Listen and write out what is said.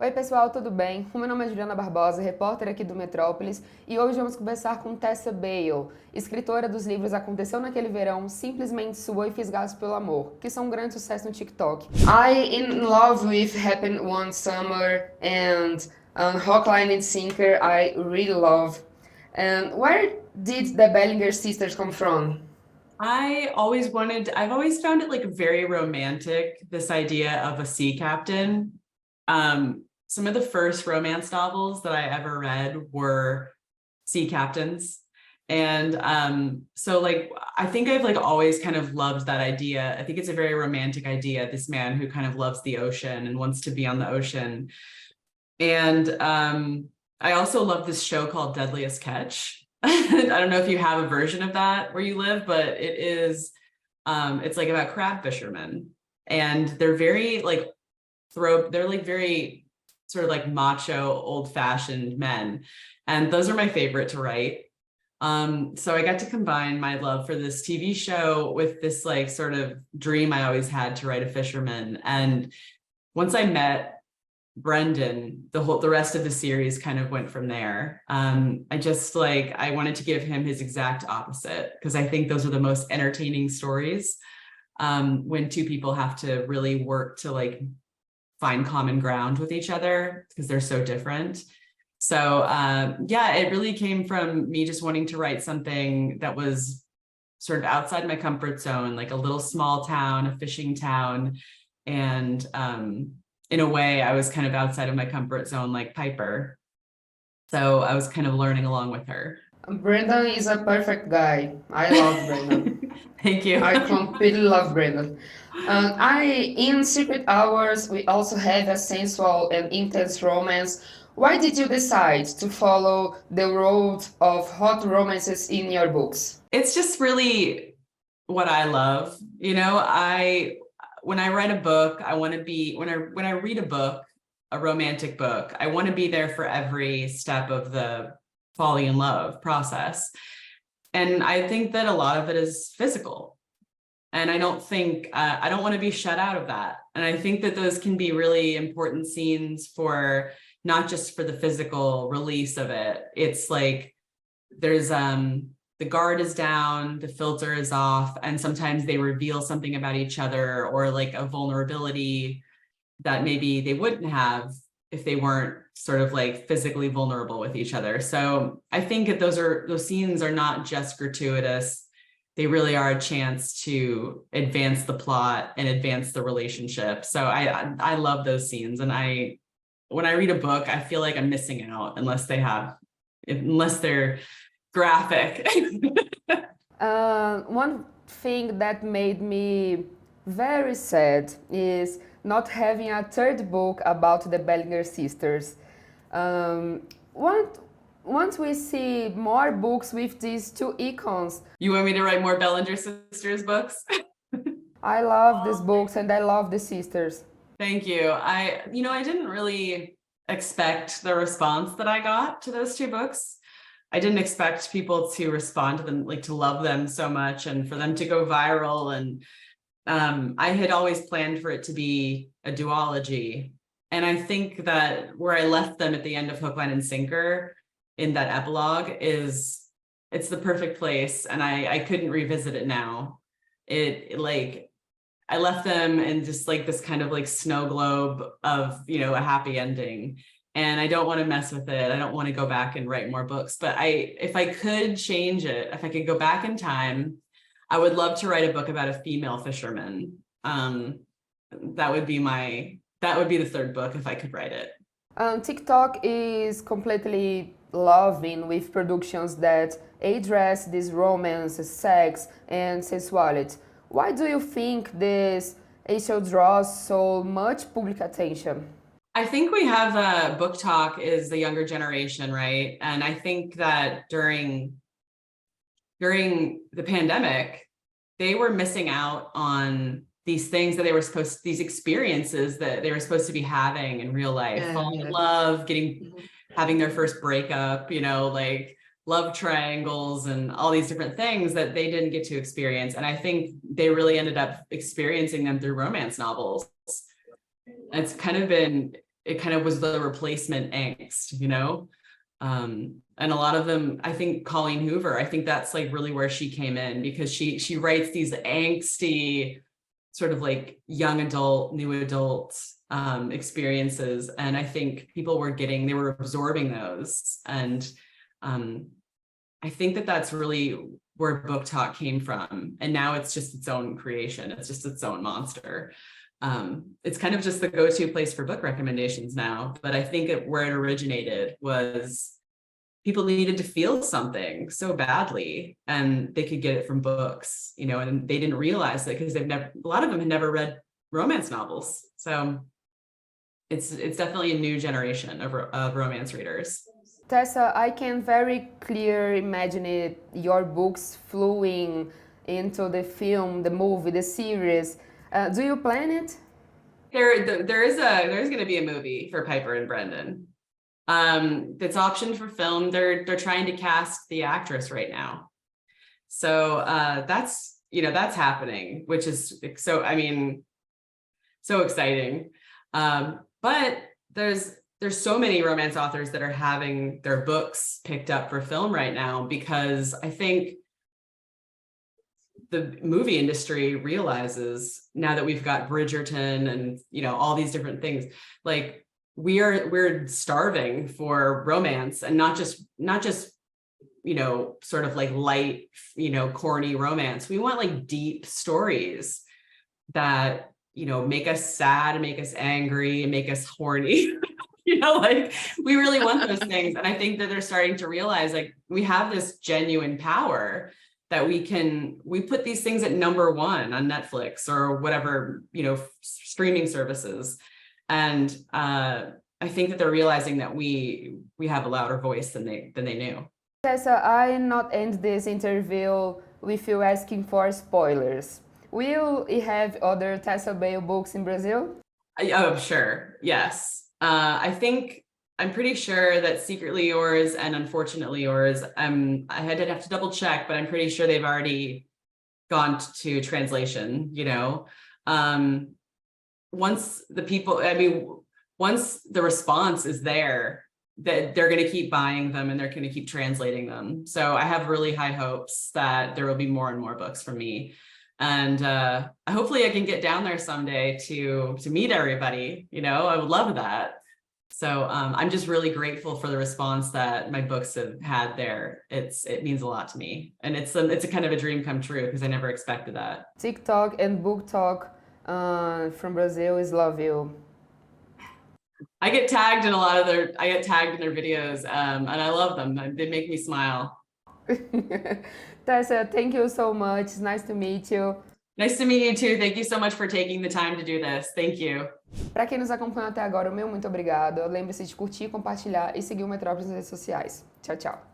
Oi, pessoal, tudo bem? O meu nome é Juliana Barbosa, repórter aqui do Metrópoles, e hoje vamos conversar com Tessa Bailey, escritora dos livros Aconteceu Naquele Verão, Simplesmente Sua e Fisgados pelo Amor, que são um grande sucesso no TikTok. I in love with Happened One Summer and Rockline and Sinker I really love. And where did the Bellinger sisters come from? I've always found it like very romantic, this idea of a sea captain. Some of the first romance novels that I ever read were sea captains. And so like I think I've like always kind of loved that idea. I think it's a very romantic idea, this man who kind of loves the ocean and wants to be on the ocean. And I also love this show called Deadliest Catch. I don't know if you have a version of that where you live, but it is it's like about crab fishermen, and they're very like they're like very sort of like macho, old-fashioned men, and those are my favorite to write. So I got to combine my love for this TV show with this like sort of dream I always had to write a fisherman. And once I met Brendan, the rest of the series kind of went from there. I wanted to give him his exact opposite, because I think those are the most entertaining stories, when two people have to really work to like find common ground with each other because they're so different. So yeah, it really came from me just wanting to write something that was sort of outside my comfort zone, like a little small town, a fishing town. And in a way, I was kind of outside of my comfort zone, like Piper. So I was kind of learning along with her. Brendan is a perfect guy. I love Brendan. Thank you. I completely love Brendan. In Secret Hours, we also have a sensual and intense romance. Why did you decide to follow the road of hot romances in your books? It's just really what I love. You know, when I write a book, I want to be when I read a book, a romantic book, I want to be there for every step of the falling in love process. And I think that a lot of it is physical. And I don't think, I don't want to be shut out of that. And I think that those can be really important scenes for not just for the physical release of it. It's like there's, the guard is down, the filter is off, and sometimes they reveal something about each other, or like a vulnerability that maybe they wouldn't have if they weren't sort of like physically vulnerable with each other. So I think that those scenes are not just gratuitous. They really are a chance to advance the plot and advance the relationship. So I love those scenes. And when I read a book, I feel like I'm missing out unless they're graphic. One thing that made me very sad is not having a third book about the Bellinger sisters. Um, want, once we see more books with these two icons, You want me to write more Bellinger Sisters books? I love these books and I love the sisters. Thank you. I didn't really expect the response that I got to those two books. I didn't expect people to respond to them, like to love them so much and for them to go viral. And I had always planned for it to be a duology. And I think that where I left them at the end of Hook, Line, and Sinker in that epilogue it's the perfect place. And I couldn't revisit it now. It like, I left them in just like this kind of like snow globe of, a happy ending. And I don't want to mess with it. I don't want to go back and write more books. But if I could change it, if I could go back in time, I would love to write a book about a female fisherman. That would be the third book if I could write it. TikTok is completely loving with productions that address this romance, sex, and sensuality. Why do you think this issue draws so much public attention? I think we have book talk is the younger generation, right? And I think that during the pandemic, they were missing out on these things that these experiences that they were supposed to be having in real life, falling in love, having their first breakup, like love triangles and all these different things that they didn't get to experience. And I think they really ended up experiencing them through romance novels. It's kind of been it kind of was the replacement angst, you know? And a lot of them, I think Colleen Hoover, I think that's like really where she came in, because she writes these angsty sort of like young adult, new adult experiences. And I think people they were absorbing those. And I think that that's really where book talk came from. And now it's just its own creation. It's just its own monster. It's kind of just the go-to place for book recommendations now. But I think where it originated was people needed to feel something so badly, and they could get it from books, you know, and they didn't realize that because a lot of them had never read romance novels. So it's definitely a new generation of romance readers. Tessa, I can very clearly imagine your books flowing into the film, the movie, the series. Do you plan it? There's going to be a movie for Piper and Brendan. That's optioned for film. They're trying to cast the actress right now. So that's happening, which is so exciting. But there's so many romance authors that are having their books picked up for film right now, because I think the movie industry realizes now that we've got Bridgerton and, you know, all these different things, like we're starving for romance, and not just, you know, sort of like light, you know, corny romance. We want like deep stories that, you know, make us sad and make us angry and make us horny. You know, like we really want those things. And I think that they're starting to realize like we have this genuine power that we put these things at #1 on Netflix or whatever, you know, streaming services. And I think that they're realizing that we have a louder voice than they knew. Tessa, I not end this interview with you asking for spoilers. Will you have other Tessa Bailey books in Brazil? Oh, sure. Yes. I'm pretty sure that Secretly Yours and Unfortunately Yours, I had to have to double check, but I'm pretty sure they've already gone to translation, you know. Once the response is there, that they're going to keep buying them and they're going to keep translating them. So I have really high hopes that there will be more and more books from me. And hopefully I can get down there someday to meet everybody. You know, I would love that. So I'm just really grateful for the response that my books have had there. It means a lot to me, and it's a kind of a dream come true, because I never expected that. TikTok and book talk from Brazil is love you. I get tagged in their videos, and I love them. They make me smile. Tessa, thank you so much. It's nice to meet you. Nice to meet you too. Thank you so much for taking the time to do this. Thank you. Para quem nos acompanhou até agora, o meu muito obrigado. Lembre-se de curtir, compartilhar e seguir o Metrópoles nas redes sociais. Tchau, tchau.